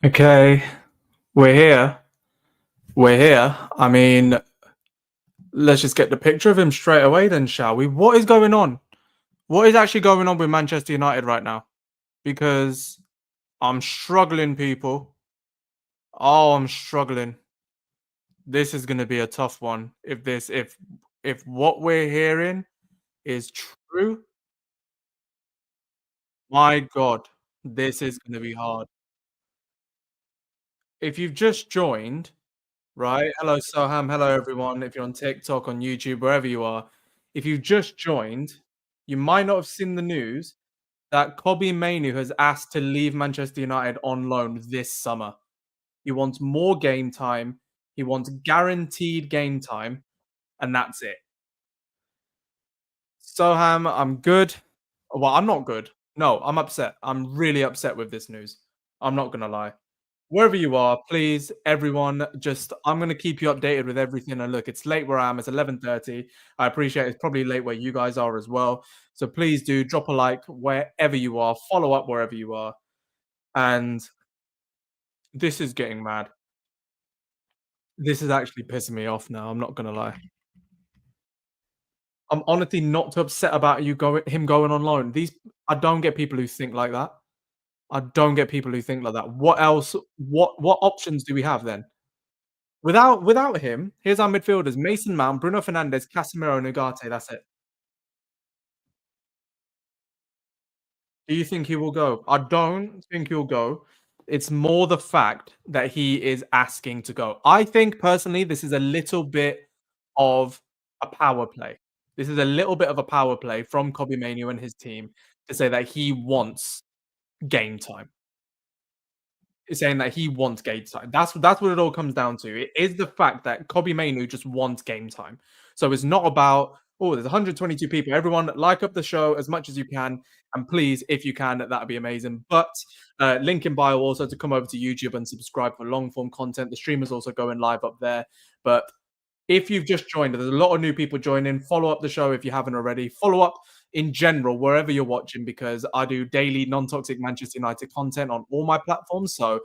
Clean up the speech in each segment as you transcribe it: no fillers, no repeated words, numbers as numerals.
Okay, we're here. We're here. I mean, let's just get the picture of him straight away, then, shall we? What is going on? What is actually going on with Manchester United right now? Because I'm struggling, people. Oh, I'm struggling. This is going to be a tough one. If what we're hearing is true, my God, this is going to be hard. If you've just joined, right? Hello, Soham. Hello, everyone. If you're on TikTok, on YouTube, wherever you are, if you've just joined, you might not have seen the news that Kobbie Mainoo has asked to leave Manchester United on loan this summer. He wants more game time. He wants guaranteed game time, and that's it. Soham, I'm good. Well, I'm not good. No, I'm upset. I'm really upset with this news. I'm not gonna lie. Wherever you are, please, everyone, just I'm gonna keep you updated with everything. And look, it's late where I am. It's 11:30. I appreciate it's probably late where you guys are as well. So please do drop a like wherever you are. Follow up wherever you are. And this is getting mad. This is actually pissing me off now. I'm not gonna lie. I'm honestly not too upset about him going on loan. I don't get people who think like that. I don't get people who think like that. What else? What options do we have then? Without him, here's our midfielders: Mason Mount, Bruno Fernandes, Casemiro, and Ugarte. That's it. Do you think he will go? I don't think he'll go. It's more the fact that he is asking to go. I think personally, this is a little bit of a power play. This is a little bit of a power play from Kobbie Mainoo and his team to say that he wants game time. Is saying that he wants game time. That's what it all comes down to. It is the fact that Kobbie Mainoo just wants game time. So it's not about, oh, there's 122 people. Everyone, like up the show as much as you can, and please, if you can, that'd be amazing. But link in bio also to come over to YouTube and subscribe for long form content. The stream is also going live up there. But if you've just joined, there's a lot of new people joining. Follow up the show if you haven't already. Follow up in general wherever you're watching because I do daily non-toxic Manchester United content on all my platforms. So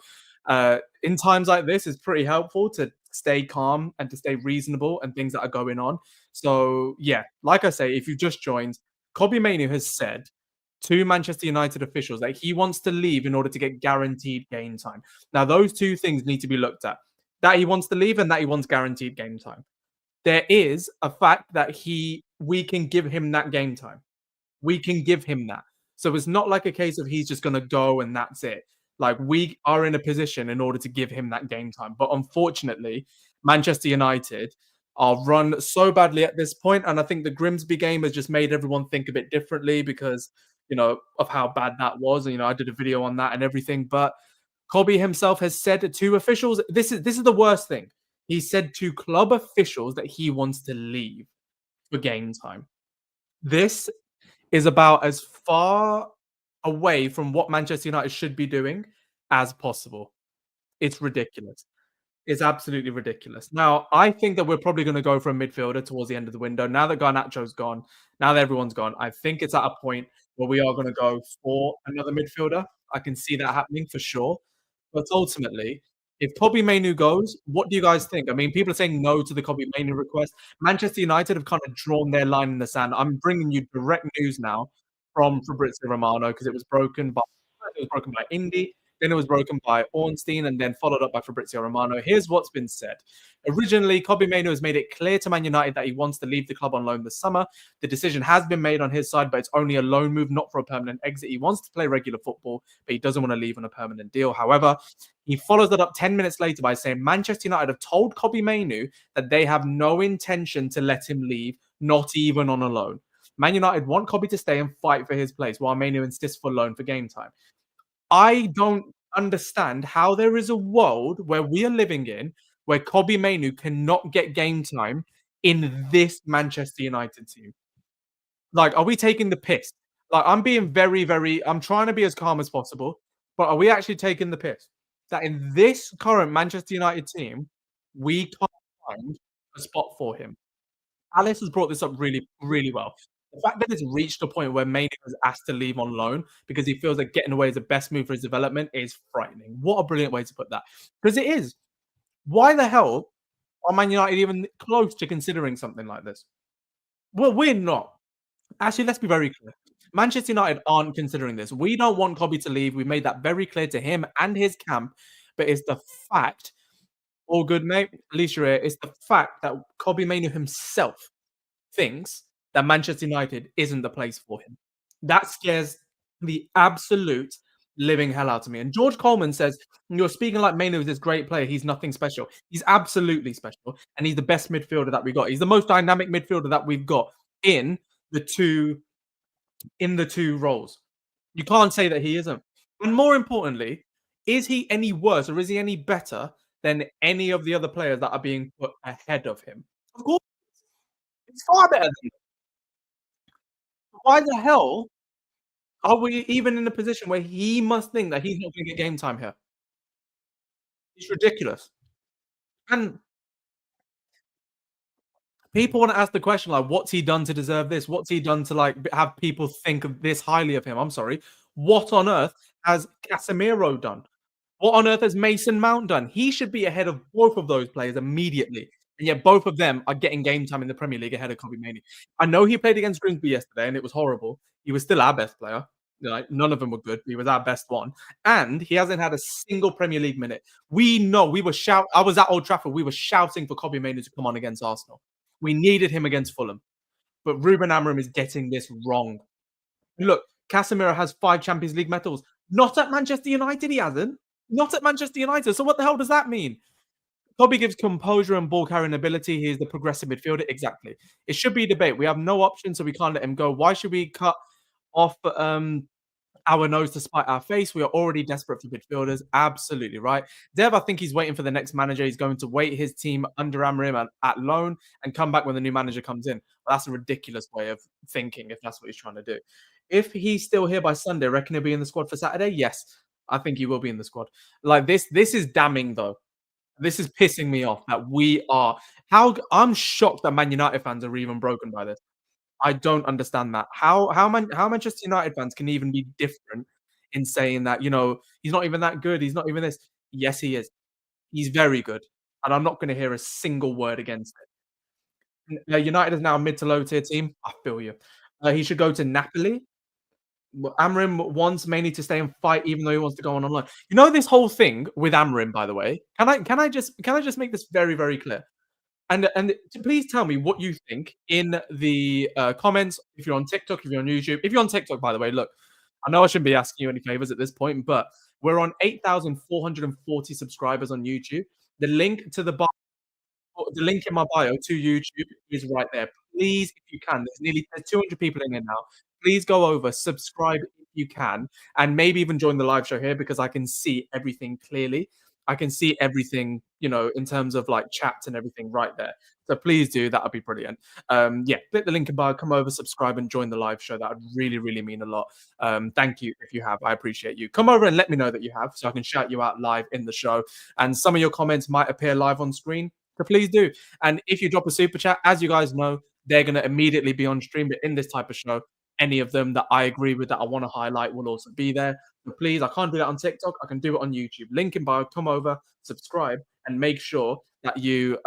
in times like this, it's pretty helpful to stay calm and to stay reasonable and things that are going on. So yeah, like I say, if you've just joined, Kobbie Mainoo has said to Manchester United officials that he wants to leave in order to get guaranteed game time. Now, those two things need to be looked at. That he wants to leave and that he wants guaranteed game time. There is a fact that we can give him that game time. We can give him that. So it's not like a case of he's just gonna go and that's it. Like, we are in a position in order to give him that game time. But unfortunately, Manchester United are run so badly at this point, and I think the Grimsby game has just made everyone think a bit differently because, of how bad that was. And, I did a video on that and everything, but Kobbie himself has said to officials, this is the worst thing. He said to club officials that he wants to leave for game time. This is about as far away from what Manchester United should be doing as possible. It's ridiculous. It's absolutely ridiculous. Now, I think that we're probably going to go for a midfielder towards the end of the window. Now that Garnacho's gone, now that everyone's gone, I think it's at a point where we are going to go for another midfielder. I can see that happening for sure. But ultimately, if Kobbie Mainoo goes, what do you guys think? I mean, people are saying no to the Kobbie Mainoo request. Manchester United have kind of drawn their line in the sand. I'm bringing you direct news now from Fabrizio Romano because it was broken by Indy, then it was broken by Ornstein, and then followed up by Fabrizio Romano. Here's what's been said. Originally, Kobbie Mainoo has made it clear to Man United that he wants to leave the club on loan this summer. The decision has been made on his side, but it's only a loan move, not for a permanent exit. He wants to play regular football, but he doesn't want to leave on a permanent deal. However, he follows that up 10 minutes later by saying Manchester United have told Kobbie Mainoo that they have no intention to let him leave, not even on a loan. Man United want Kobbie to stay and fight for his place, while Mainoo insists for loan for game time. I don't understand how there is a world where we are living in where Kobbie Mainoo cannot get game time in this Manchester United team. Like, are we taking the piss? Like, I'm being very, very I'm trying to be as calm as possible, but are we actually taking the piss? That in this current Manchester United team, we can't find a spot for him. Alice has brought this up really, really well. The fact that it's reached a point where Mainoo was asked to leave on loan because he feels like getting away is the best move for his development is frightening. What a brilliant way to put that. Because it is. Why the hell are Man United even close to considering something like this? Well, we're not. Actually, let's be very clear. Manchester United aren't considering this. We don't want Kobbie to leave. We made that very clear to him and his camp. But it's the fact, all good, mate. At least you're here. It's the fact that Kobbie Mainoo himself thinks that Manchester United isn't the place for him. That scares the absolute living hell out of me. And George Coleman says, "You're speaking like Mainoo is this great player. He's nothing special. He's absolutely special, and he's the best midfielder that we got. He's the most dynamic midfielder that we've got in the two in the two roles. You can't say that he isn't. And more importantly, is he any worse or is he any better than any of the other players that are being put ahead of him? Of course, he's far better than them. Why the hell are we even in a position where he must think that he's not going to get game time here? It's ridiculous. And people want to ask the question like, what's he done to deserve this? What's he done to like have people think of this highly of him? I'm sorry. What on earth has Casemiro done? What on earth has Mason Mount done? He should be ahead of both of those players immediately. And yet both of them are getting game time in the Premier League ahead of Kobbie Mainoo. I know he played against Grimsby yesterday and it was horrible. He was still our best player. Like none of them were good. He was our best one. And he hasn't had a single Premier League minute. We know we were I was at Old Trafford. We were shouting for Kobbie Mainoo to come on against Arsenal. We needed him against Fulham. But Ruben Amorim is getting this wrong. Look, Casemiro has 5 Champions League medals. Not at Manchester United, he hasn't. Not at Manchester United. So what the hell does that mean? Kobbie gives composure and ball carrying ability. He is the progressive midfielder. Exactly. It should be a debate. We have no option, so we can't let him go. Why should we cut off our nose to spite our face? We are already desperate for midfielders. Absolutely right. Dev, I think he's waiting for the next manager. He's going to wait his team under Amorim at loan and come back when the new manager comes in. Well, that's a ridiculous way of thinking if that's what he's trying to do. If he's still here by Sunday, reckon he'll be in the squad for Saturday? Yes, I think he will be in the squad. Like this is damning though. This is pissing me off that we are. I'm shocked that Man United fans are even broken by this. I don't understand that. How Manchester United fans can even be different in saying that, he's not even that good, he's not even this. Yes, he is. He's very good, and I'm not gonna hear a single word against it. United is now a mid to low tier team. I feel you. He should go to Napoli. Well, Amrim wants mainly to stay and fight, even though he wants to go on online. You know this whole thing with Amrim, by the way. Can I just make this very very clear? And please tell me what you think in the comments. If you're on TikTok, if you're on YouTube, if you're on TikTok, by the way, look, I know I shouldn't be asking you any favors at this point, but we're on 8,440 subscribers on YouTube. The link to the link in my bio to YouTube is right there. Please, if you can, there's 200 people in here now. Please go over, subscribe if you can, and maybe even join the live show here because I can see everything clearly. I can see everything, in terms of like chats and everything right there. So please do. That would be brilliant. Yeah, click the link in bio, come over, subscribe, and join the live show. That would really, really mean a lot. Thank you if you have. I appreciate you. Come over and let me know that you have, so I can shout you out live in the show. And some of your comments might appear live on screen. So please do. And if you drop a super chat, as you guys know, they're going to immediately be on stream. But in this type of show, any of them that I agree with that I want to highlight will also be there. So please, I can't do that on TikTok. I can do it on YouTube. Link in bio. Come over, subscribe, and make sure that you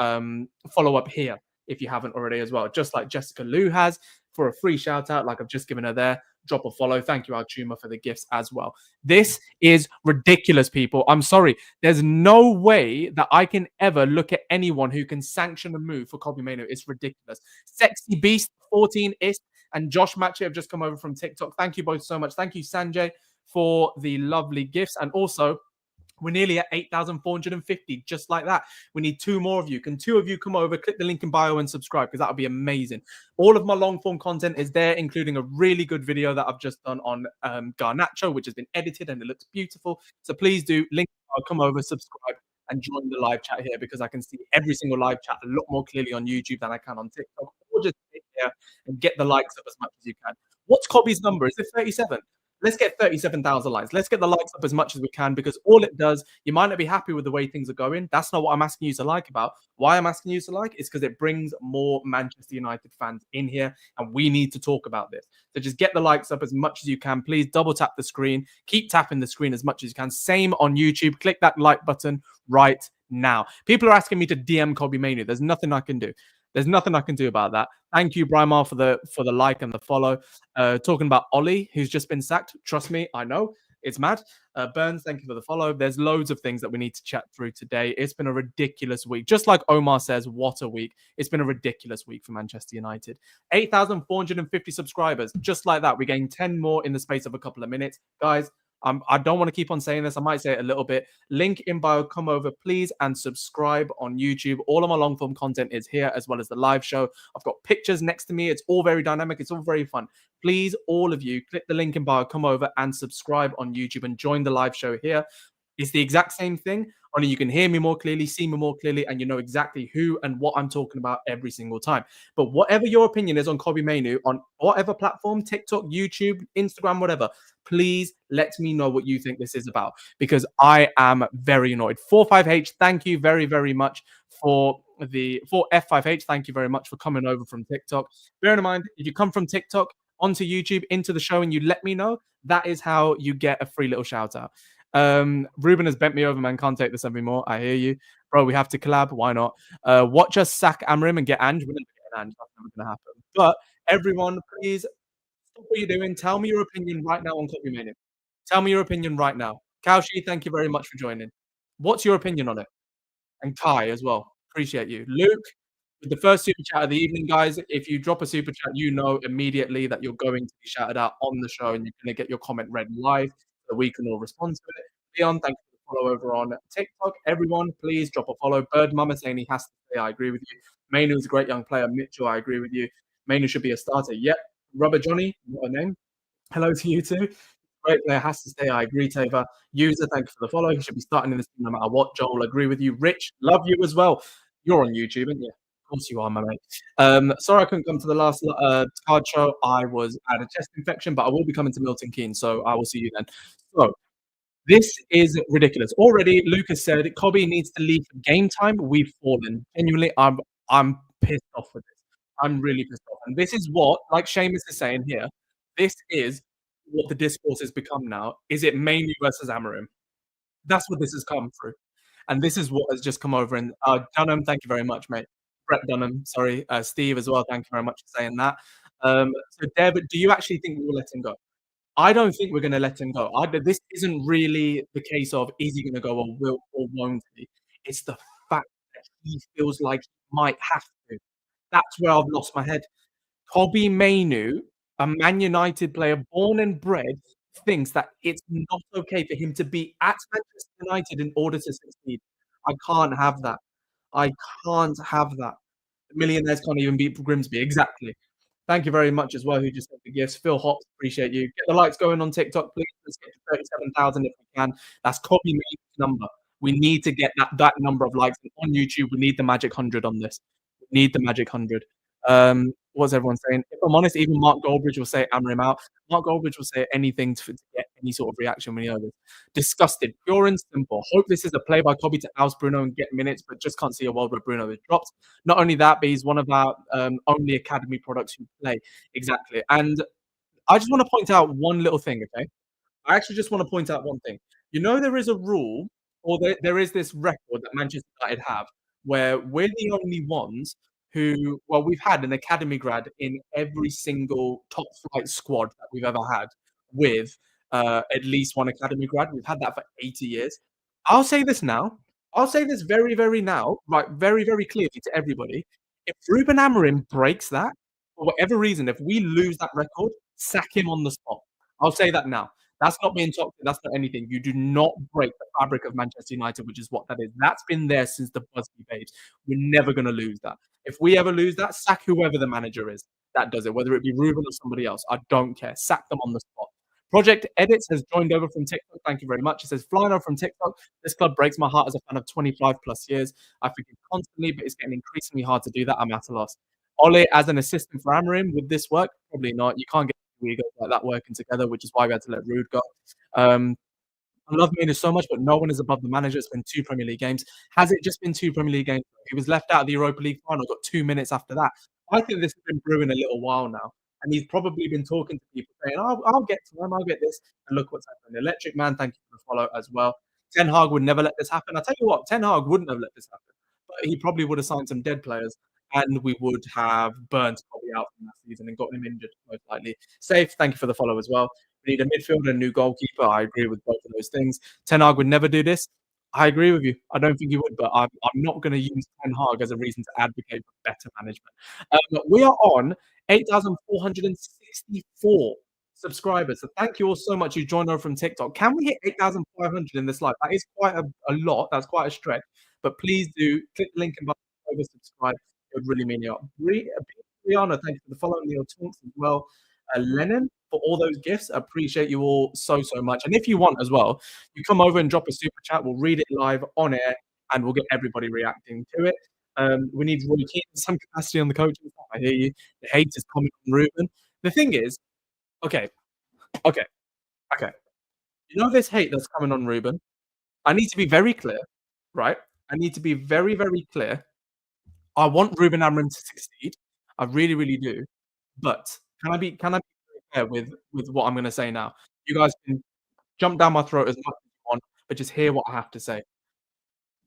follow up here if you haven't already as well. Just like Jessica Lou has for a free shout out, like I've just given her there. Drop a follow. Thank you, Altuma, for the gifts as well. This is ridiculous, people. I'm sorry. There's no way that I can ever look at anyone who can sanction a move for Kobbie Mainoo. It's ridiculous. Sexy Beast 14 is and Josh Matchy have just come over from TikTok. Thank you both so much. Thank you, Sanjay, for the lovely gifts. And also, we're nearly at 8,450, just like that. We need 2 more of you. Can 2 of you come over, click the link in bio and subscribe because that would be amazing. All of my long form content is there, including a really good video that I've just done on Garnacho, which has been edited and it looks beautiful. So please do link, come over, subscribe, and join the live chat here because I can see every single live chat a lot more clearly on YouTube than I can on TikTok. Or just sit here and get the likes up as much as you can. What's Kobbie's number? Is it 37? Let's get 37,000 likes. Let's get the likes up as much as we can because all it does, you might not be happy with the way things are going. That's not what I'm asking you to like about. Why I'm asking you to like is because it brings more Manchester United fans in here and we need to talk about this. So just get the likes up as much as you can. Please double tap the screen. Keep tapping the screen as much as you can. Same on YouTube. Click that like button right now. People are asking me to DM Kobbie Mainoo. There's nothing I can do. There's nothing I can do about that. Thank you, Brimar, for the like and the follow. Talking about Ollie, who's just been sacked. Trust me, I know. It's mad. Burns, thank you for the follow. There's loads of things that we need to chat through today. It's been a ridiculous week. Just like Omar says, what a week. It's been a ridiculous week for Manchester United. 8,450 subscribers. Just like that. We gained 10 more in the space of a couple of minutes. Guys, I don't want to keep on saying this. I might say it a little bit. Link in bio. Come over, please, and subscribe on YouTube. All of my long form content is here, as well as the live show. I've got pictures next to me. It's all very dynamic. It's all very fun. Please, all of you, click the link in bio. Come over and subscribe on YouTube and join the live show here. It's the exact same thing, only you can hear me more clearly, see me more clearly, and you know exactly who and what I'm talking about every single time. But whatever your opinion is on Kobbie Mainoo, on whatever platform, TikTok, YouTube, Instagram, whatever, please let me know what you think this is about because I am very annoyed. 45H, thank you very, very much for F5H. Thank you very much for coming over from TikTok. Bear in mind, if you come from TikTok onto YouTube into the show and you let me know, that is how you get a free little shout out. Ruben has bent me over, man. Can't take this anymore. I hear you. Bro, we have to collab. Why not? Watch us sack Amrim and get Ange. We're never getting Ange. That's never going to happen. But everyone, please stop what you're doing. Tell me your opinion right now on Kobbie Mainoo. Tell me your opinion right now. Kaushi, thank you very much for joining. What's your opinion on it? And Kai as well. Appreciate you. Luke, with the first super chat of the evening, guys. If you drop a super chat, you know immediately that you're going to be shouted out on the show and you're going to get your comment read live so that we can all respond to it. Leon, thank you for the follow over on TikTok. Everyone, please drop a follow. Bird Mama saying he has to stay. I agree with you. Mainoo is a great young player. Mitchell, I agree with you. Mainoo should be a starter. Yep. Rubber Johnny, what a name. Hello to you too. Great player has to stay. I agree, Tava. User, thank you for the follow. He should be starting in this team no matter what. Joel, agree with you. Rich, love you as well. You're on YouTube, aren't you? Of course you are, my mate. Sorry I couldn't come to the last card show. I was at a chest infection, but I will be coming to Milton Keynes, so I will see you then. So this is ridiculous. Already, Lucas said Kobbie needs to leave for game time. We've fallen. Genuinely, I'm pissed off with this. I'm really pissed off. And this is what, like Seamus is saying here, this is what the discourse has become now. Is it Mainoo versus Amarim? That's what this has come through. And this is what has just come over. And Dunham, thank you very much, mate. Brett Dunham, sorry. Steve as well, thank you very much for saying that. So, David, do you actually think we will let him go? I don't think we're going to let him go. This isn't really the case of is he going to go or will or won't he? It's the fact that he feels like he might have to. That's where I've lost my head. Kobbie Mainoo, a Man United player born and bred, thinks that it's not okay for him to be at Manchester United in order to succeed. I can't have that. I can't have that. Millionaires can't even beat Grimsby. Exactly. Thank you very much as well, who just sent the gifts. Phil Hops, appreciate you. Get the likes going on TikTok, please. Let's get to 37,000 if we can. That's Kobbie Mainoo's number. We need to get that number of likes. And on YouTube, we need the magic 100 on this. We need the magic 100. What's everyone saying? If I'm honest, even Mark Goldbridge will say Amrim out. Mark Goldbridge will say anything to get any sort of reaction when he knows this. Disgusted, pure and simple. Hope this is a play by Kobbie to oust Bruno and get minutes, but just can't see a world where Bruno is dropped. Not only that, but he's one of our only academy products who play. Exactly. And I just want to point out one little thing, okay? I actually just want to point out one thing. You know, there is a rule, or there is this record that Manchester United have, where we're the only ones who, well, we've had an academy grad in every single top flight squad that we've ever had with at least one academy grad. We've had that for 80 years. I'll say this now. I'll say this very, very now, right, very, very clearly to everybody. If Ruben Amorim breaks that, for whatever reason, if we lose that record, sack him on the spot. I'll say that now. That's not being toxic. That's not anything. You do not break the fabric of Manchester United, which is what that is. That's been there since the Busby Babes. We're never going to lose that. If we ever lose that, sack whoever the manager is that does it, whether it be Ruben or somebody else. I don't care. Sack them on the spot. Project Edits has joined over from TikTok. Thank you very much. It says, flying over from TikTok. This club breaks my heart as a fan of 25 plus years. I forgive constantly, but it's getting increasingly hard to do that. I'm at a loss. Ole, as an assistant for Amarim, would this work? Probably not. You can't get two egos like that working together, which is why we had to let Rude go. Um, I love Mainoo so much, but no one is above the manager. It's been 2 Premier League games. Has it just been 2 Premier League games? He was left out of the Europa League final, got 2 minutes after that. I think this has been brewing a little while now, and he's probably been talking to people saying, I'll get to him, I'll get this." And look what's happened. Electric Man, thank you for the follow as well. Ten Hag would never let this happen. I tell you what, Ten Hag wouldn't have let this happen, but he probably would have signed some dead players, and we would have burnt Kobbie out from that season and gotten him injured most likely. Safe, thank you for the follow as well. We need a midfielder, a new goalkeeper. I agree with both of those things. Ten Hag would never do this. I agree with you. I don't think he would, but I'm not going to use Ten Hag as a reason to advocate for better management. We are on 8,464 subscribers. So thank you all so much who joined over from TikTok. Can we hit 8,500 in this live? That is quite a lot. That's quite a stretch. But please do click the link and button over subscribe. It would really mean a lot. Brianna, thank you for the follow and your talks as well. Lennon, for all those gifts. I appreciate you all so, so much. And if you want as well, you come over and drop a super chat. We'll read it live on air and we'll get everybody reacting to it. We need Roy Keane, some capacity on the coaching staff. I hear you. The hate is coming from Ruben. The thing is, okay, okay, okay. You know this hate that's coming on Ruben? I need to be very clear, right? I need to be very, very clear. I want Ruben Amorim to succeed. I really, really do. But can I be fair with what I'm gonna say now? You guys can jump down my throat as much as you want, but just hear what I have to say.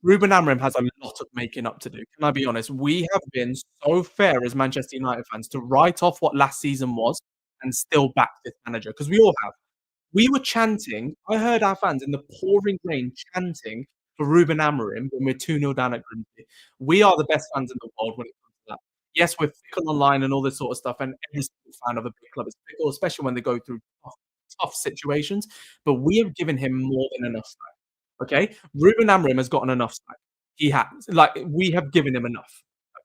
Ruben Amorim has a lot of making up to do. Can I be honest? We have been so fair as Manchester United fans to write off what last season was and still back this manager because we all have. We were chanting. I heard our fans in the pouring rain chanting for Ruben Amorim when we're 2-0 down at Grimsby. We are the best fans in the world when it comes to that. Yes, we're fickle online and all this sort of stuff, and every single fan of a big club is fickle, especially when they go through tough situations. But we have given him more than enough slack. Okay, Ruben Amorim has gotten enough slack. He has. Like we have given him enough.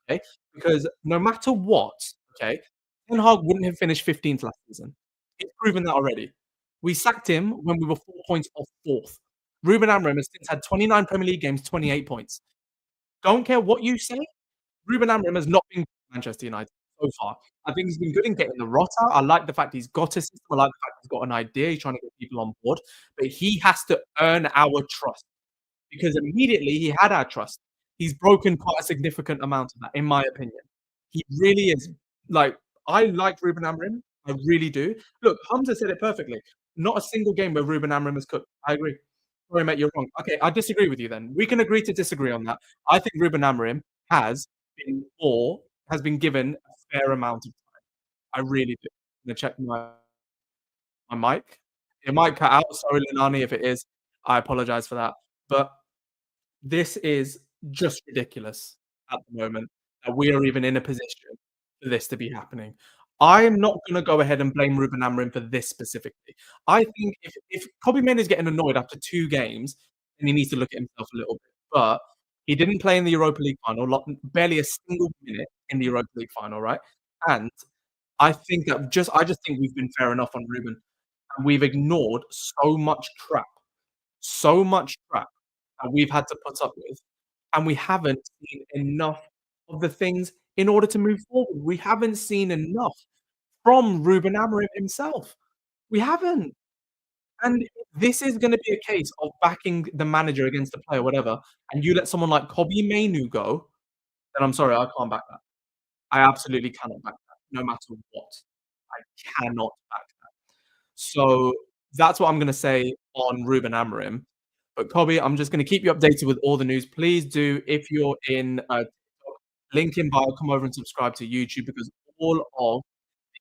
Okay, because no matter what, okay, Ten Hag wouldn't have finished 15th last season. He's proven that already. We sacked him when we were 4 points off fourth. Ruben Amorim has since had 29 Premier League games, 28 points. Don't care what you say, Ruben Amorim has not been good at Manchester United so far. I think he's been good in getting the rotter. I like the fact he's got a system. I like the fact he's got an idea. He's trying to get people on board, but he has to earn our trust because immediately he had our trust. He's broken quite a significant amount of that, in my opinion. He really is. Like I like Ruben Amorim. I really do. Look, Hamza said it perfectly. Not a single game where Ruben Amorim has cooked. I agree. Sorry, mate, you're wrong. Okay, I disagree with you then. We can agree to disagree on that. I think Ruben Amorim has has been given a fair amount of time. I really do. I'm gonna check my mic. It might cut out. Sorry, Linani, if it is. I apologize for that. But this is just ridiculous at the moment that we are even in a position for this to be happening. I'm not gonna go ahead and blame Ruben Amorim for this specifically. I think if Kobbie Mainoo is getting annoyed after 2 games, then he needs to look at himself a little bit. But he didn't play in the Europa League final, barely a single minute in the Europa League final, right? And I just think we've been fair enough on Ruben, and we've ignored so much crap that we've had to put up with, and we haven't seen enough of the things in order to move forward. We haven't seen enough from Ruben Amorim himself. We haven't. And this is gonna be a case of backing the manager against the player, whatever, and you let someone like Kobbie Mainoo go, then I'm sorry, I can't back that. I absolutely cannot back that, no matter what. I cannot back that. So, that's what I'm gonna say on Ruben Amorim. But Kobbie, I'm just gonna keep you updated with all the news. Please do, if you're in, TikTok, link in bio, come over and subscribe to YouTube because all of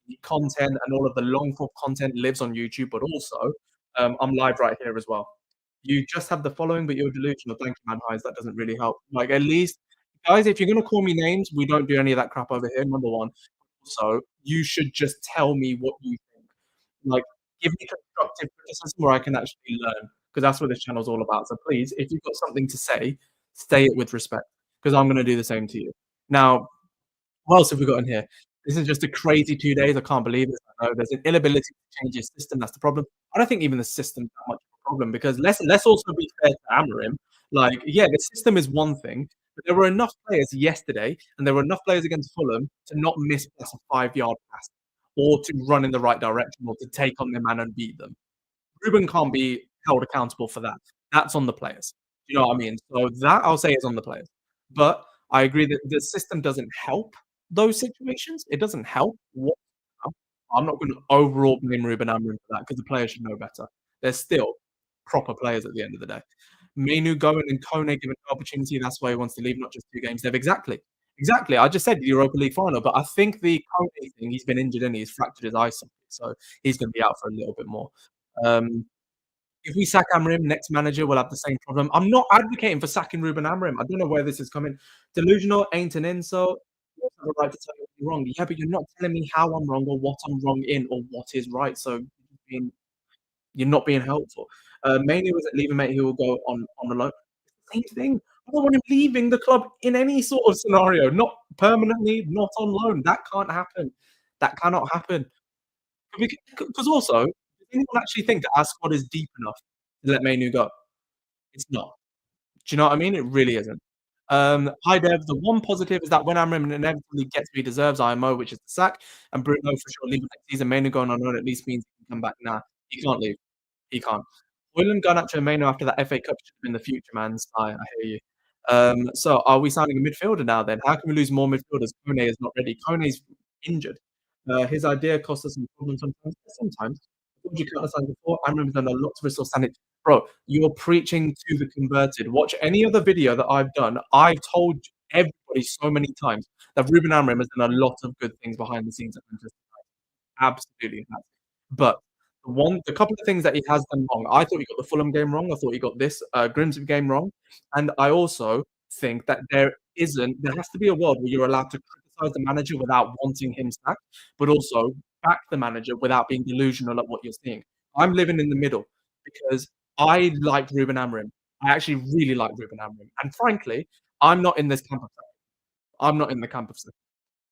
the content and all of the long form content lives on YouTube, but also, I'm live right here as well. You just have the following, but you're delusional. Thank you, man. Highs. That doesn't really help. Like, at least, guys, if you're gonna call me names, we don't do any of that crap over here, number one. So, you should just tell me what you think. Like, give me constructive criticism where I can actually learn, because that's what this channel's all about. So please, if you've got something to say it with respect, because I'm gonna do the same to you. Now, what else have we got in here? This is just a crazy 2 days. I can't believe it. I know there's an inability to change your system. That's the problem. I don't think even the system's that much of a problem because let's also be fair to Amorim. Like, yeah, the system is one thing, but there were enough players yesterday, and there were enough players against Fulham to not miss plus a 5-yard pass. or to run in the right direction or to take on their man and beat them. Ruben can't be held accountable for that. That's on the players. You know what I mean? So that I'll say is on the players. But I agree that the system doesn't help those situations. It doesn't help what I'm not gonna overall blame Ruben Amorim for that because the players should know better. They're still proper players at the end of the day. Mainoo going and Kone given the opportunity, that's why he wants to leave, not just 2 games. They've exactly. I just said the Europa League final, but I think the Kone thing, he's been injured and he's fractured his eye socket, so he's gonna be out for a little bit more. Um, if we sack Amorim, next manager will have the same problem. I'm not advocating for sacking Ruben Amorim. I don't know where this is coming. Delusional ain't an insult. You have a right to tell me you're wrong. Yeah, but you're not telling me how I'm wrong or what I'm wrong in or what is right. So you're not being helpful. Mainly was it leaving, mate, he will go on the loan. Same thing. I don't want him leaving the club in any sort of scenario, not permanently, not on loan. That can't happen. That cannot happen. Because also, does anyone actually think that our squad is deep enough to let Mainoo go? It's not. Do you know what I mean? It really isn't. Hi, Dev. The one positive is that when Amram inevitably gets what he deserves, IMO, which is the sack, and Bruno for sure leaving next season, Mainoo going on loan at least means he can come back. Nah, he can't leave. He can't. Hoyland, Garnacho, and Mainoo after that FA Cup should have been the future, man. I hear you. So are we signing a midfielder now then? How can we lose more midfielders? Kone is not ready. Kone's injured. His idea cost us some problems sometimes. Sometimes. I told you countless times before. Amram's done a lot to restore sanity. Bro, you're preaching to the converted. Watch any other video that I've done. I've told everybody so many times that Ruben Amorim has done a lot of good things behind the scenes at Manchester United. Absolutely has. But the couple of things that he has done wrong, I thought he got the Fulham game wrong. I thought he got this Grimsby game wrong, and I also think that there has to be a world where you're allowed to criticize the manager without wanting him sacked, but also back the manager without being delusional at what you're seeing. I'm living in the middle because I like Ruben Amorim. I actually really like Ruben Amorim, and frankly, I'm not in this camp of. I'm not in the camp of.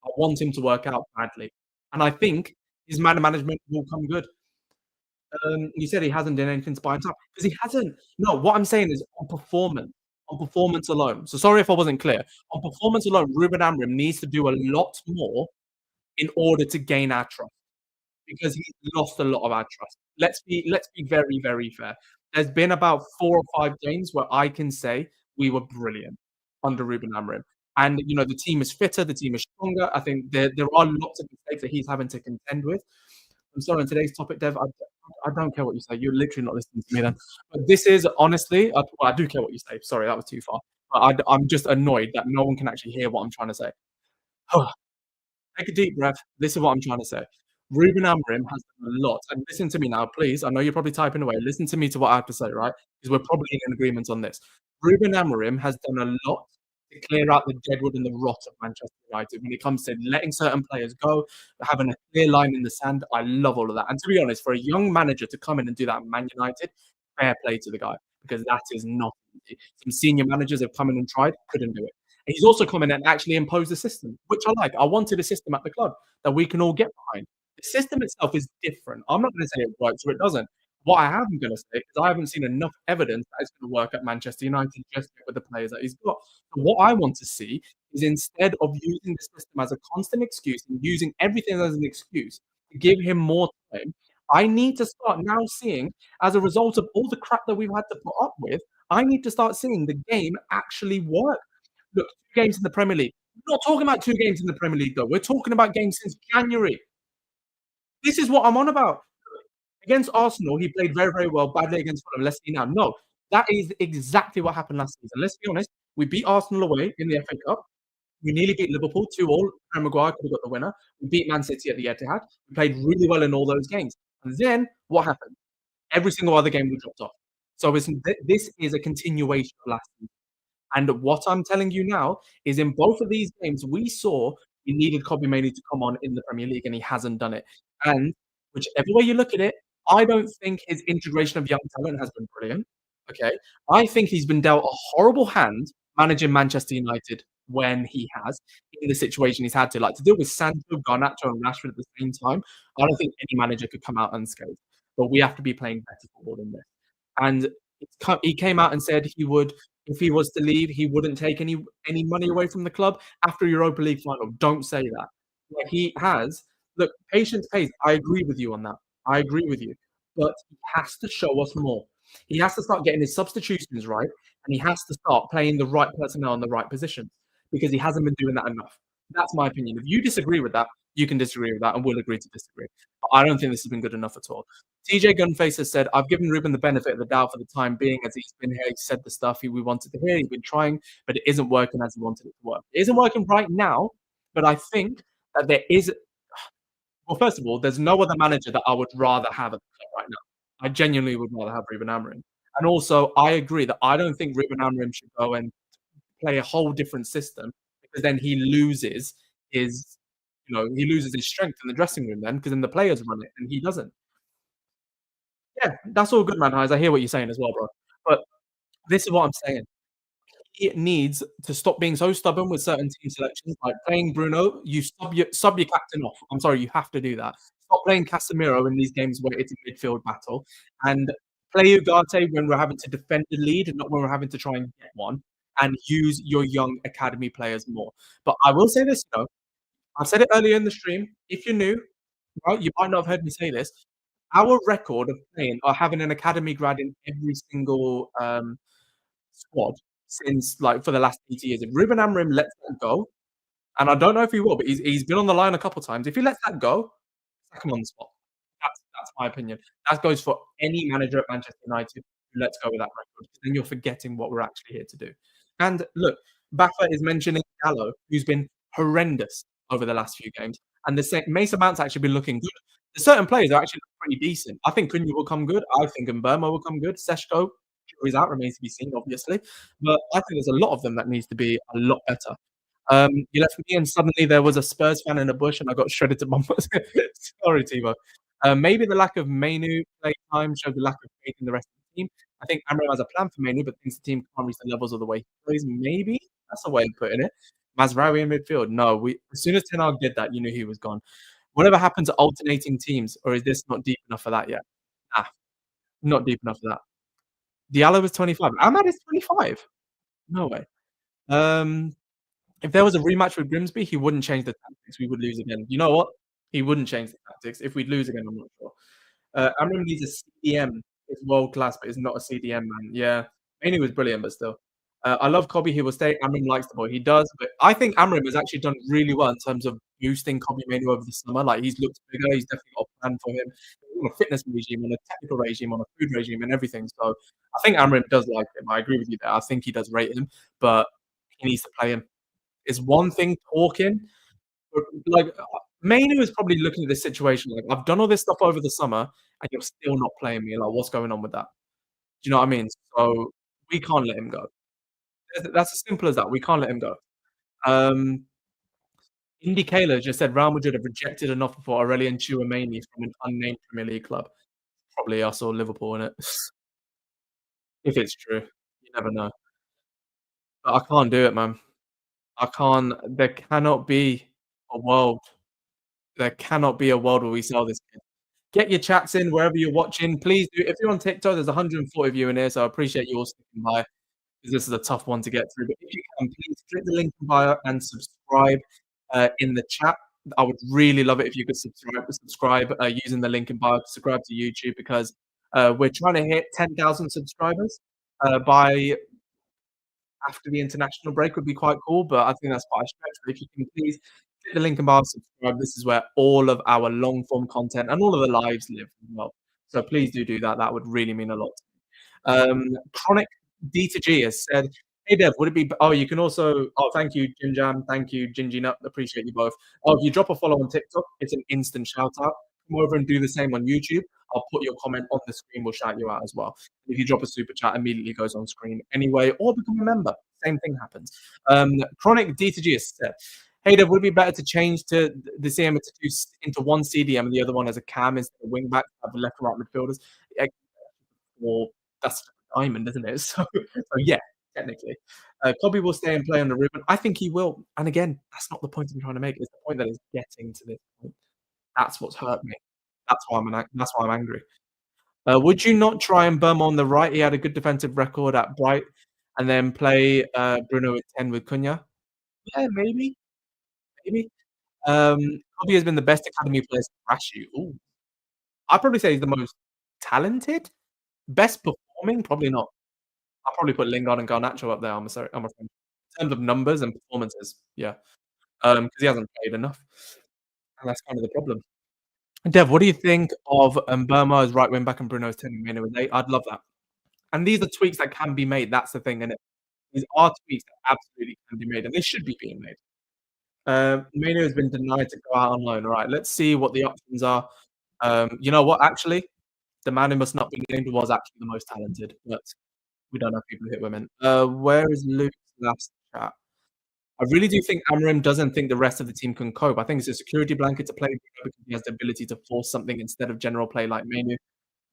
I want him to work out badly, and I think his man management will come good. You said he hasn't done anything to buy himself because he hasn't. No, what I'm saying is on performance alone. So sorry if I wasn't clear. On performance alone, Ruben Amorim needs to do a lot more in order to gain our trust because he's lost a lot of our trust. Let's be very, very fair. There's been about 4 or 5 games where I can say we were brilliant under Ruben Amorim. And you know, the team is fitter, the team is stronger. I think there are lots of mistakes that he's having to contend with. I'm sorry, on today's topic, Dev, I don't care what you say. You're literally not listening to me then. But this is honestly, well, I do care what you say. Sorry, that was too far. But I'm just annoyed that no one can actually hear what I'm trying to say. Take a deep breath. This is what I'm trying to say. Ruben Amorim has done a lot. And listen to me now, please. I know you're probably typing away. Listen to me to what I have to say, right? Because we're probably in agreement on this. Ruben Amorim has done a lot to clear out the deadwood and the rot of Manchester United when it comes to letting certain players go, having a clear line in the sand. I love all of that. And to be honest, for a young manager to come in and do that at Man United, fair play to the guy because that is not easy. Some senior managers have come in and tried, couldn't do it. And he's also come in and actually imposed a system, which I like. I wanted a system at the club that we can all get behind. The system itself is different. I'm not going to say it works or it doesn't. What I am going to say is I haven't seen enough evidence that it's going to work at Manchester United just yet with the players that he's got. So what I want to see is instead of using the system as a constant excuse and using everything as an excuse to give him more time, I need to start now seeing, as a result of all the crap that we've had to put up with, I need to start seeing the game actually work. Look, 2 games in the Premier League. We're not talking about 2 games in the Premier League, though. We're talking about games since January. This is what I'm on about. Against Arsenal, he played very, very well, badly against Fulham. Let's see now. No, that is exactly what happened last season. Let's be honest. We beat Arsenal away in the FA Cup. We nearly beat Liverpool 2-2. Harry Maguire could have got the winner. We beat Man City at the Etihad. We played really well in all those games. And then what happened? Every single other game we dropped off. So this is a continuation of last season. And what I'm telling you now is in both of these games, we saw we needed Kobbie Mainoo to come on in the Premier League, and he hasn't done it. And whichever way you look at it, I don't think his integration of young talent has been brilliant. Okay. I think he's been dealt a horrible hand managing Manchester United when he has in the situation he's had to. Like to deal with Sancho, Garnacho, and Rashford at the same time. I don't think any manager could come out unscathed. But we have to be playing better football than this. And he came out and said he would, if he was to leave, he wouldn't take any money away from the club after Europa League final. Don't say that. Like he has Look, patience pays. I agree with you on that. I agree with you. But he has to show us more. He has to start getting his substitutions right, and he has to start playing the right personnel in the right positions because he hasn't been doing that enough. That's my opinion. If you disagree with that, you can disagree with that, and we'll agree to disagree. But I don't think this has been good enough at all. TJ Gunface has said, I've given Ruben the benefit of the doubt for the time being as he's been here. He said the stuff we wanted to hear. He's been trying, but it isn't working as he wanted it to work. It isn't working right now, but I think that there is well, first of all, there's no other manager that I would rather have at the club right now. I genuinely would rather have Ruben Amorim. And also, I agree that I don't think Ruben Amorim should go and play a whole different system because then he loses his, he loses his strength in the dressing room then because then the players run it and he doesn't. Yeah, that's all good, man, Hayes. I hear what you're saying as well, bro. But this is what I'm saying. He needs to stop being so stubborn with certain team selections, like playing Bruno, you sub your captain off. I'm sorry, you have to do that. Stop playing Casemiro in these games where it's a midfield battle, and play Ugarte when we're having to defend the lead and not when we're having to try and get one, and use your young academy players more. But I will say this, I said it earlier in the stream. If you're new, right, you might not have heard me say this. Our record of playing or having an academy grad in every single squad since like for the last 80 years. If Ruben Amorim lets that go, and I don't know if he will, but he's been on the line a couple times. If he lets that go, sack him on the spot. That's my opinion. That goes for any manager at Manchester United who lets go with that record. Then you're forgetting what we're actually here to do. And look, Baffa is mentioning Gallo, who's been horrendous over the last few games, and the same Mason Mount's actually been looking good. There's certain players are actually pretty decent. I think Cunha will come good. I think Mbeumo will come good. Seshko, jury's out, remains to be seen, obviously. But I think there's a lot of them that needs to be a lot better. You left me and suddenly there was a Spurs fan in a bush and I got shredded to bumpers. Sorry, Timo. Maybe the lack of Mainoo play time showed the lack of faith in the rest of the team. I think Amram has a plan for Mainoo, but thinks the team can't reach the levels of the way he plays. Maybe that's a way of putting it. Mazraoui in midfield. No, we as soon as Ten Hag did that, you knew he was gone. Whatever happened to alternating teams, or is this not deep enough for that yet? Nah, not deep enough for that. Diallo was 25. Ahmad is 25. No way. Um, if there was a rematch with Grimsby, he wouldn't change the tactics. We would lose again. You know what? He wouldn't change the tactics. If we'd lose again, I'm not sure. Amram needs a CDM. It's world class, but it's not a CDM, man. Yeah. Mainly was brilliant, but still. I love Kobbie. He will stay. Amram likes the boy. He does. But I think Amram has actually done really well in terms of boosting Kobbie Mainoo over the summer. Like, he's looked bigger. He's definitely got a plan for him on a fitness regime, on a technical regime, on a food regime, and everything. So I think Amram does like him. I agree with you there. I think he does rate him, but he needs to play him. It's one thing talking, but like Mainoo is probably looking at this situation like I've done all this stuff over the summer and you're still not playing me. Like, what's going on with that? Do you know what I mean? So we can't let him go. That's as simple as that. We can't let him go. Um, Indy Kayla just said Real Madrid have rejected an offer for Aurelien Tchouameni from an unnamed Premier League club. Probably us or Liverpool in it. If it's true, you never know. But I can't do it, man. I can't. There cannot be a world. There cannot be a world where we sell this kid. Get your chats in wherever you're watching. Please do. If you're on TikTok, there's 140 of you in here, so I appreciate you all sticking by because this is a tough one to get through. But if you can, please click the link in bio and subscribe in the chat. I would really love it if you could subscribe using the link in bio. Subscribe to YouTube because we're trying to hit 10,000 subscribers by after the international break would be quite cool, but I think that's quite a stretch. But if you can please click the link in bio, subscribe. This is where all of our long form content and all of the lives live as well. So please do that. That would really mean a lot. Chronic D2G has said, "Hey Dev, would it be? Oh, you can also. Oh, thank you, Jim Jam. Thank you, Gingy Nut. Appreciate you both. Oh, if you drop a follow on TikTok, it's an instant shout out. Come over and do the same on YouTube. I'll put your comment on the screen. We'll shout you out as well. If you drop a super chat, immediately goes on screen anyway, or become a member. Same thing happens. Chronic D2G has said, "Hey Dev, would it be better to change to the CM into one CDM and the other one as a cam instead of wing back, have the left and right midfielders? Or that's a diamond, isn't it? So yeah, technically. Kobbie will stay and play on the Ruben. I think he will. And again, that's not the point I'm trying to make. It's the point that it's getting to this point. That's what's hurt me. That's why I'm angry. Would you not try and Burma on the right? He had a good defensive record at Bright, and then play Bruno at 10 with Cunha. Yeah, maybe. Maybe. Kobbie has been the best academy player to thrash you. Ooh, I'd probably say he's the most talented, best performing, probably not. I'll probably put Lingard and Garnacho up there, I'm afraid. In terms of numbers and performances, yeah, because he hasn't played enough, and that's kind of the problem. Dev, what do you think of Mbeumo as right wing back and Bruno's 10 and Mainoo as 8? I'd love that. And these are tweaks that can be made, that's the thing, innit? These are tweaks that absolutely can be made, and they should be being made. Mainoo has been denied to go out on loan. All right, let's see what the options are. You know what? Actually, the man who must not be named was actually the most talented, but we don't have people who hit women. Where is Luke's last chat? I really do think Amarim doesn't think the rest of the team can cope. I think it's a security blanket to play because he has the ability to force something instead of general play like Mainoo.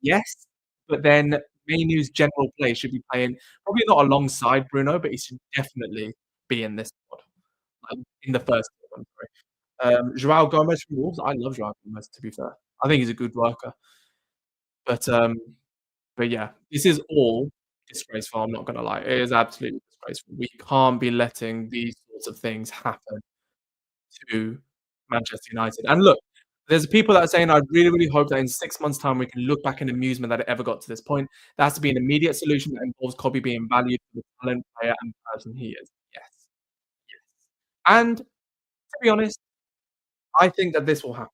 Yes, but then Mainoo's general play should be playing probably not alongside Bruno, but he should definitely be in this squad, in the first team, I'm sorry. João Gomes from Wolves, I love João Gomes, to be fair. I think he's a good worker. But, um, but yeah, this is all disgraceful, I'm not gonna lie. It is absolutely disgraceful. We can't be letting these sorts of things happen to Manchester United. And look, there's people that are saying, "I really, really hope that in 6 months' time, we can look back in amusement that it ever got to this point." There has to be an immediate solution that involves Kobbie being valued for the talent, player, and person he is. Yes, yes. And to be honest, I think that this will happen.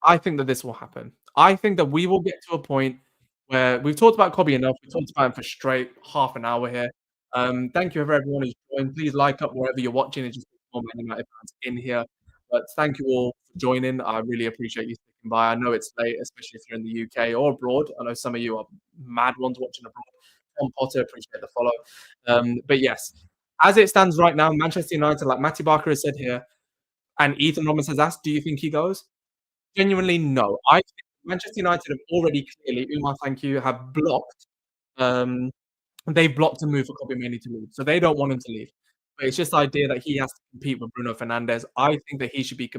I think that this will happen. I think that we will get to a point where we've talked about Kobbie enough. We've talked about him for straight half an hour here. Thank you for everyone who's joined. Please like up wherever you're watching. It just puts more Man United fans in here. But thank you all for joining. I really appreciate you sticking by. I know it's late, especially if you're in the UK or abroad. I know some of you are mad ones watching abroad. Tom Potter, appreciate the follow. But yes, as it stands right now, Manchester United, like Matty Barker has said here, and Ethan Roberts has asked, do you think he goes? Genuinely, no. I think Manchester United have already clearly, Umar, thank you, have blocked, um, they've blocked a move for Kobbie Mainoo to leave, so they don't want him to leave. But it's just the idea that he has to compete with Bruno Fernandes. I think that he should be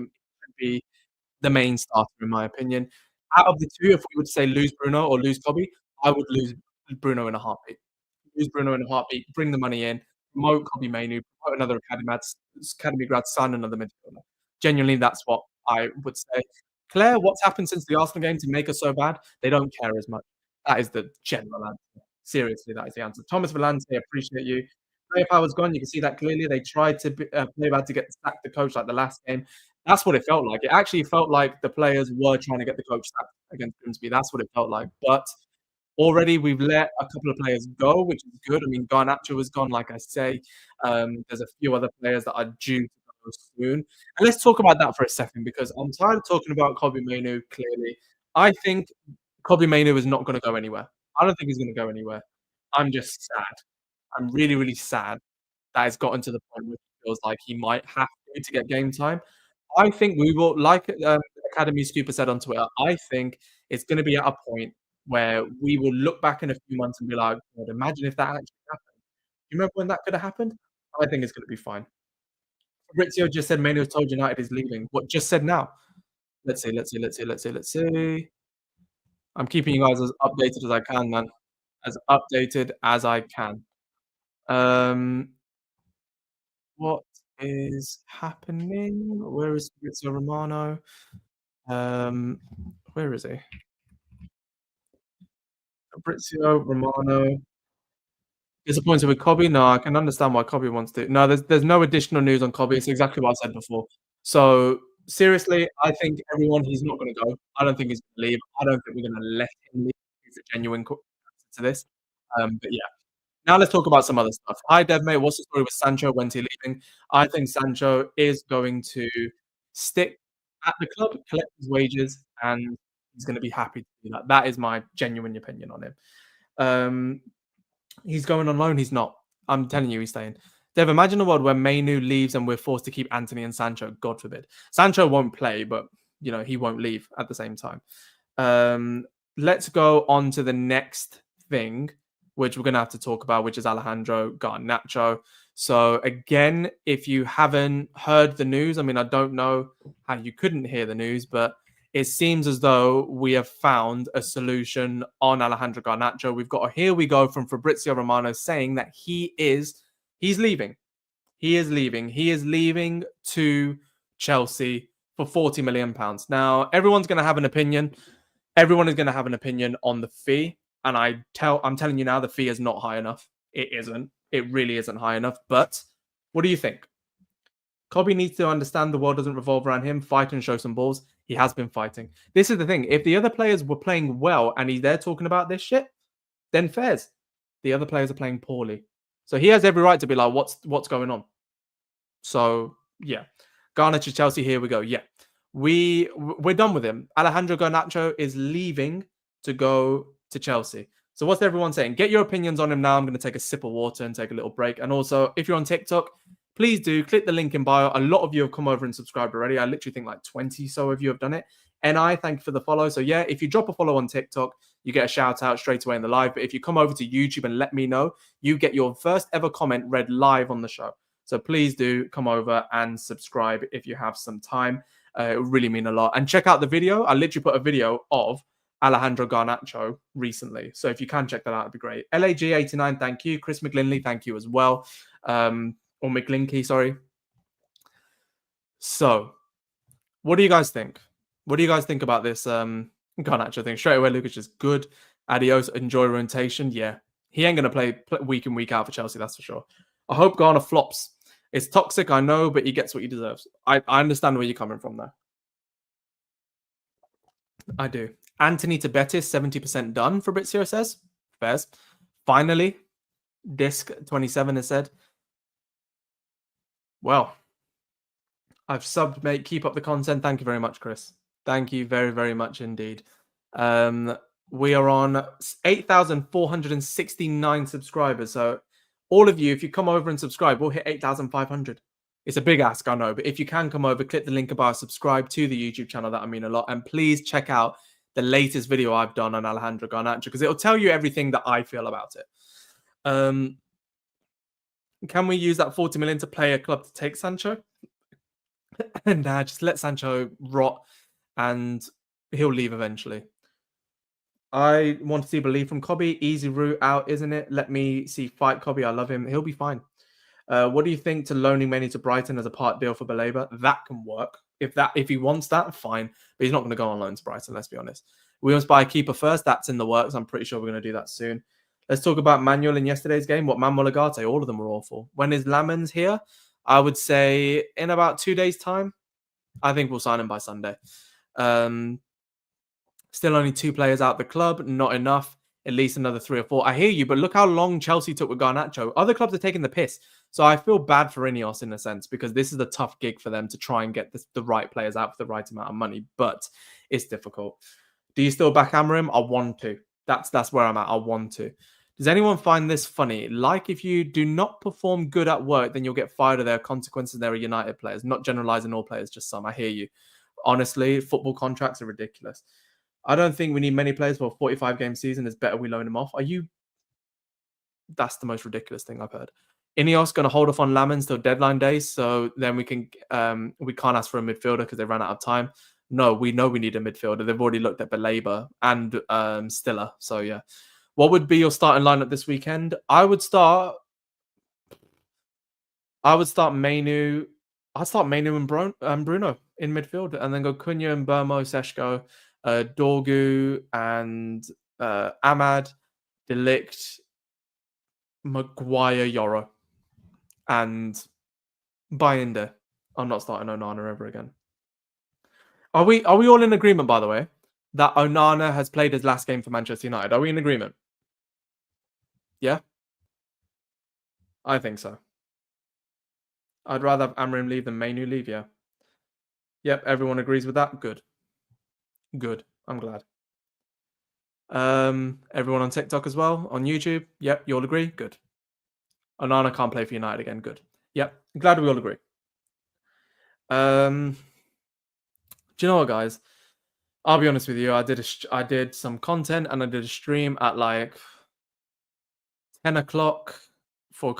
the main starter, in my opinion. Out of the two, if we would say lose Bruno or lose Kobbie, I would lose Bruno in a heartbeat. Lose Bruno in a heartbeat, bring the money in, promote Kobbie Mainoo, promote another academy grad, sign another midfielder. Genuinely, that's what I would say. Claire, what's happened since the Arsenal game to make us so bad? They don't care as much. That is the general answer. Seriously, that is the answer. Thomas Vellante, appreciate you. Player power's gone. You can see that clearly. They tried to play bad to get sacked the coach like the last game. That's what it felt like. It actually felt like the players were trying to get the coach sacked against Grimsby. That's what it felt like. But already we've let a couple of players go, which is good. I mean, Garnacho is gone, like I say. There's a few other players that are due to go soon. And let's talk about that for a second because I'm tired of talking about Kobbie Mainoo clearly. I think Kobbie Mainoo is not going to go anywhere. I don't think he's going to go anywhere. I'm just sad. I'm really, really sad that it's gotten to the point where he feels like he might have to get game time. I think we will, like Academy Scooper said on Twitter, I think it's going to be at a point where we will look back in a few months and be like, God, imagine if that actually happened. Do you remember when that could have happened? I think it's going to be fine. Fabrizio just said Manu told United is leaving. What just said now? Let's see. I'm keeping you guys as updated as I can, man. As updated as I can. Um, what is happening? Where is Fabrizio Romano? Where is he? Fabrizio Romano. Disappointed with Kobbie? No, I can understand why Kobbie wants to. No, there's no additional news on Kobbie. It's exactly what I said before. So seriously, I think everyone he's not going to go. I don't think he's going to leave. I don't think we're going to let him leave. He's a genuine answer to this. But yeah. Now let's talk about some other stuff. Hi, Dev, mate. What's the story with Sancho? When's he leaving? I think Sancho is going to stick at the club, collect his wages, and he's going to be happy to do that. That is my genuine opinion on him. He's going on loan. He's not. I'm telling you, he's staying. Dev, imagine a world where Mainoo leaves and we're forced to keep Anthony and Sancho. God forbid. Sancho won't play, but he won't leave at the same time. Let's go on to the next thing, which we're going to have to talk about, which is Alejandro Garnacho. So again, if you haven't heard the news, I mean, I don't know how you couldn't hear the news, but it seems as though we have found a solution on Alejandro Garnacho. We've got a here we go from Fabrizio Romano saying that he's leaving. He is leaving. He is leaving to Chelsea for 40 million pounds. Now, everyone's going to have an opinion. Everyone is going to have an opinion on the fee, and I'm telling you now, the fee is not high enough. It isn't. It really isn't high enough. But what do you think? Kobbie needs to understand the world doesn't revolve around him. Fight and show some balls. He has been fighting. This is the thing. If the other players were playing well and he's there talking about this shit, then fairs. The other players are playing poorly. So he has every right to be like, what's going on? So yeah. Garnacho Chelsea, here we go. Yeah. We're done with him. Alejandro Garnacho is leaving to go to Chelsea. So what's everyone saying? Get your opinions on him now. I'm going to take a sip of water and take a little break. And also, if you're on TikTok, please do click the link in bio. A lot of you have come over and subscribed already. I literally think like 20 so of you have done it. And I thank you for the follow. So yeah, if you drop a follow on TikTok, you get a shout out straight away in the live. But if you come over to YouTube and let me know, you get your first ever comment read live on the show. So please do come over and subscribe if you have some time. It would really mean a lot. And check out the video. I literally put a video of Alejandro Garnacho recently. So if you can check that out, it'd be great. LAG89, thank you. Chris McGlinley, thank you as well. Or McGlinky, sorry. So, what do you guys think? What do you guys think about this Garnacho thing? Straight away, Lucas is good. Adios, enjoy rotation. Yeah, he ain't going to play week in, week out for Chelsea, that's for sure. I hope Garner flops. It's toxic, I know, but he gets what he deserves. I understand where you're coming from there. I do. Anthony to Betis, 70% done, Fabrizio says. Fairs. Finally, Disc27 has said. Well, I've subbed, mate. Keep up the content. Thank you very much, Chris. Thank you very, very much indeed. We are on 8,469 subscribers. So all of you, if you come over and subscribe, we'll hit 8,500. It's a big ask, I know. But if you can come over, click the link above, subscribe to the YouTube channel. That would mean a lot. And please check out the latest video I've done on Alejandro Garnacho, because it'll tell you everything that I feel about it. Can we use that 40 million to play a club to take Sancho? Nah, just let Sancho rot and he'll leave eventually. I want to see belief from Kobbie. Easy route out, isn't it? Let me see fight Kobbie. I love him. He'll be fine. What do you think to loaning Mainoo to Brighton as a part deal for Baleba? That can work. If he wants that, fine. But he's not going to go on loan to Brighton, let's be honest. We must buy a keeper first. That's in the works. I'm pretty sure we're going to do that soon. Let's talk about Manuel in yesterday's game. What, Manuel Agate? All of them were awful. When is Lamens here? I would say in about 2 days' time. I think we'll sign him by Sunday. Still only 2 players out the club. Not enough. At least another 3 or 4. I hear you, but look how long Chelsea took with Garnacho. Other clubs are taking the piss. So I feel bad for Ineos in a sense, because this is a tough gig for them to try and get the right players out for the right amount of money. But it's difficult. Do you still back Amorim? I want to. That's where I'm at. I want to. Does anyone find this funny? Like, if you do not perform good at work, then you'll get fired, or there are consequences. There are United players. Not generalizing all players, just some. I hear you. Honestly, football contracts are ridiculous. I don't think we need many players for a 45-game season. It's better we loan them off. Are you? That's the most ridiculous thing I've heard. Ineos going to hold off on Lamens till deadline day, so then we can't ask for a midfielder because they ran out of time. No, we know we need a midfielder. They've already looked at Baleba and Stiller. So yeah. What would be your starting lineup this weekend? I would start Mainoo. I'd start Mainoo and Bruno in midfield, and then go Cunha and Burmo, Seshko, Dorgu and Ahmad, Delict, Maguire, Yoro, and Bayinde. I'm not starting Onana ever again. Are we all in agreement, by the way, that Onana has played his last game for Manchester United? Are we in agreement? Yeah? I think so. I'd rather have Amorim leave than Mainoo leave, yeah. Yep, everyone agrees with that. Good. Good. I'm glad. Everyone on TikTok as well, on YouTube. Yep, you all agree? Good. Onana can't play for United again. Good. Yep, I'm glad we all agree. Do you know what, guys? I'll be honest with you. I did some content and I did a stream at like 10 o'clock for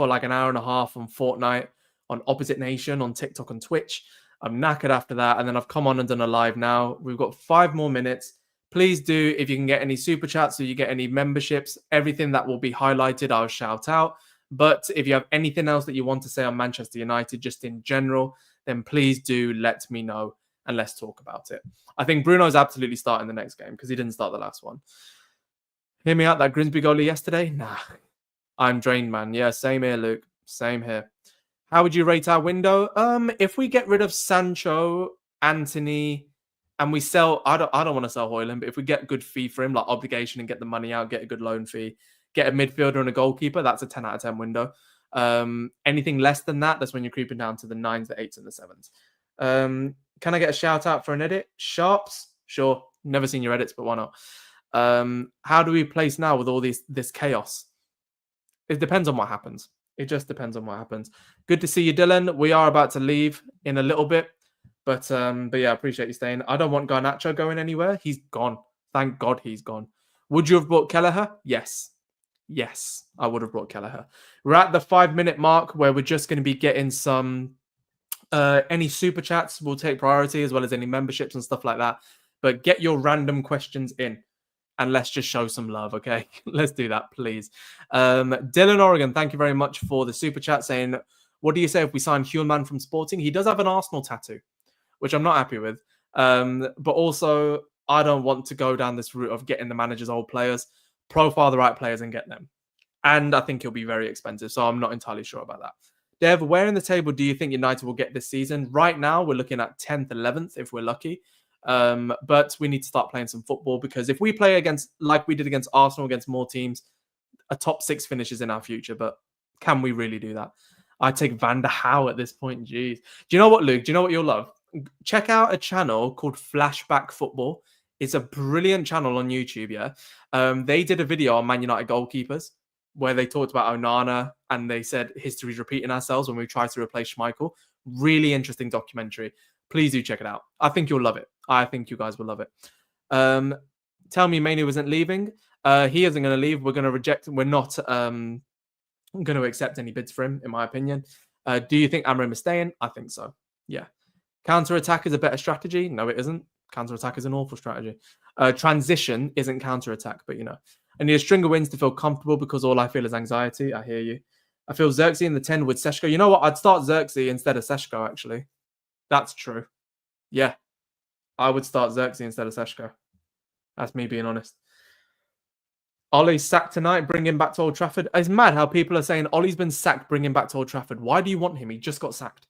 like an hour and a half on Fortnite, on Opposite Nation, on TikTok and Twitch. I'm knackered after that, and then I've come on and done a live now. We've got 5 more minutes. Please do, if you can get any super chats or you get any memberships, everything that will be highlighted, I'll shout out. But if you have anything else that you want to say on Manchester United, just in general, then please do let me know and let's talk about it. I think Bruno's absolutely starting the next game because he didn't start the last one. Hear me out, that Grimsby goalie yesterday? Nah, I'm drained, man. Yeah, same here, Luke. Same here. How would you rate our window? If we get rid of Sancho, Anthony, and we sell, I don't want to sell Hoyland, but if we get good fee for him, like obligation, and get the money out, get a good loan fee, get a midfielder and a goalkeeper, that's a 10 out of 10 window. Anything less than that, that's when you're creeping down to the 9s, the 8s, and the 7s. Can I get a shout out for an edit? Sharps? Sure. Never seen your edits, but why not? How do we place now with all this chaos? It depends on what happens. It just depends on what happens. Good to see you, Dylan. We are about to leave in a little bit. But yeah, I appreciate you staying. I don't want Garnacho going anywhere. He's gone. Thank God he's gone. Would you have brought Kelleher? Yes. Yes, I would have brought Kelleher. We're at the 5-minute mark where we're just going to be getting some any super chats will take priority, as well as any memberships and stuff like that. But get your random questions in and let's just show some love, okay? Let's do that, please. Dylan Oregon, thank you very much for the super chat saying, what do you say if we sign Huelman from Sporting? He does have an Arsenal tattoo, which I'm not happy with. But also, I don't want to go down this route of getting the manager's old players, profile the right players and get them. And I think he'll be very expensive, so I'm not entirely sure about that. Dev, where in the table do you think United will get this season? Right now, we're looking at 10th, 11th, if we're lucky. But we need to start playing some football, because if we play against, like we did against Arsenal, against more teams, a top 6 finish is in our future. But can we really do that? I'd take Van der How at this point. Jeez. Do you know what, Luke? Do you know what you'll love? Check out a channel called Flashback Football. It's a brilliant channel on YouTube, yeah? They did a video on Man United goalkeepers where they talked about Onana and they said history's repeating ourselves when we try to replace Schmeichel. Really interesting documentary. Please do check it out. I think you'll love it. I think you guys will love it. Tell me Mainoo isn't leaving. He isn't going to leave. We're going to reject him. We're not going to accept any bids for him, in my opinion. Do you think Amram is staying? I think so. Yeah. Counter-attack is a better strategy? No, it isn't. Counter-attack is an awful strategy. Transition isn't counter-attack, but, you know. I need a string of wins to feel comfortable because all I feel is anxiety. I hear you. I feel Xerxes in the 10 with Seshko. You know what? I'd start Xerxes instead of Seshko, actually. That's true. Yeah. I would start Xerxes instead of Seshko. That's me being honest. Ollie's sacked tonight, bring him back to Old Trafford. It's mad how people are saying Ollie's been sacked, bring him back to Old Trafford. Why do you want him? He just got sacked.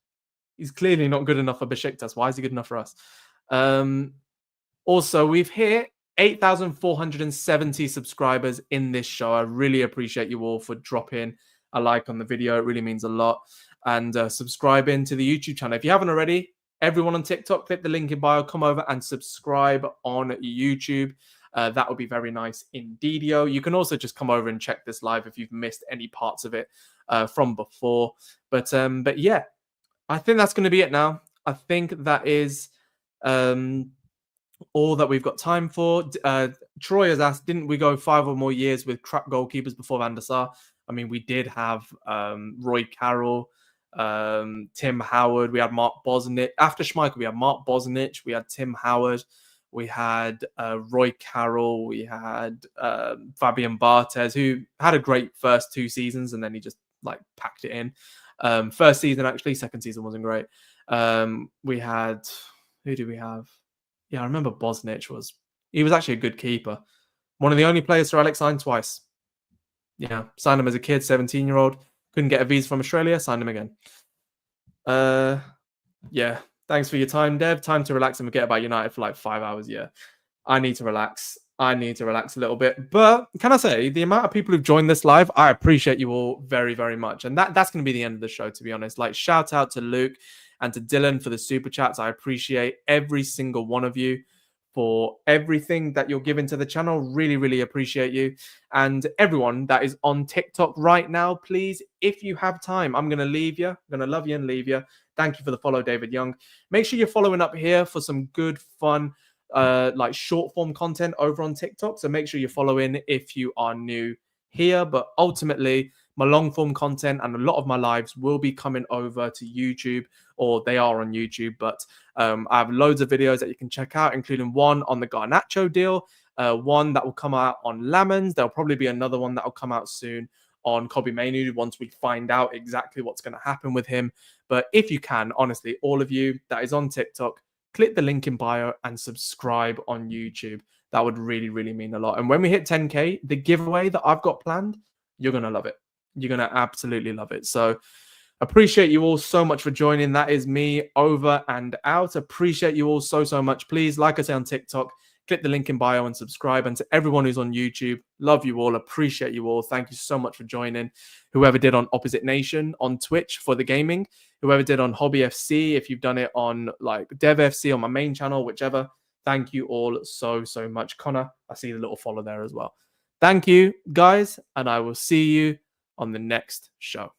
He's clearly not good enough for Besiktas. Why is he good enough for us? Also, we've hit 8,470 subscribers in this show. I really appreciate you all for dropping a like on the video. It really means a lot. And subscribing to the YouTube channel. If you haven't already, everyone on TikTok, click the link in bio, come over and subscribe on YouTube. That would be very nice indeed. You can also just come over and check this live if you've missed any parts of it from before. But yeah, I think that's going to be it now. I think that is all that we've got time for. Troy has asked, didn't we go 5 or more years with crap goalkeepers before Van der Sar? I mean, we did have Roy Carroll, Tim Howard. We had Mark Bosnich. After Schmeichel, we had Mark Bosnich. We had Tim Howard. We had Roy Carroll. We had Fabian Barthez, who had a great first 2 seasons, and then he just like packed it in. First season, actually. Second season wasn't great. We had... Who do we have? Yeah, I remember Bosnich was... He was actually a good keeper. One of the only players Sir Alex signed twice. Yeah, signed him as a kid, 17-year-old. Couldn't get a visa from Australia, signed him again. Yeah, thanks for your time, Dev. Time to relax and forget about United for like 5 hours. Yeah, I need to relax. I need to relax a little bit. But can I say, the amount of people who've joined this live, I appreciate you all very, very much. And that's going to be the end of the show, to be honest. Like, shout out to Luke and to Dylan for the super chats. I appreciate every single one of you for everything that you're giving to the channel. Really, really appreciate you. And everyone that is on TikTok right now, please, if you have time, I'm going to leave you. I'm going to love you and leave you. Thank you for the follow, David Young. Make sure you're following up here for some good, fun, like short form content over on TikTok. So make sure you're following if you are new here. But ultimately, my long form content and a lot of my lives will be coming over to YouTube, or they are on YouTube. But I have loads of videos that you can check out, including one on the Garnacho deal, one that will come out on Lamans. There'll probably be another one that will come out soon on Kobbie Mainoo once we find out exactly what's going to happen with him. But if you can, honestly, all of you that is on TikTok, click the link in bio and subscribe on YouTube. That would really, really mean a lot. And when we hit 10K, the giveaway that I've got planned, you're going to love it. You're going to absolutely love it. So appreciate you all so much for joining. That is me over and out. Appreciate you all so, so much. Please, like I say on TikTok, click the link in bio and subscribe. And to everyone who's on YouTube, love you all. Appreciate you all. Thank you so much for joining. Whoever did on Opposite Nation on Twitch for the gaming, whoever did on Hobby FC, if you've done it on like Dev FC on my main channel, whichever. Thank you all so, so much. Connor, I see the little follow there as well. Thank you, guys, and I will see you on the next show.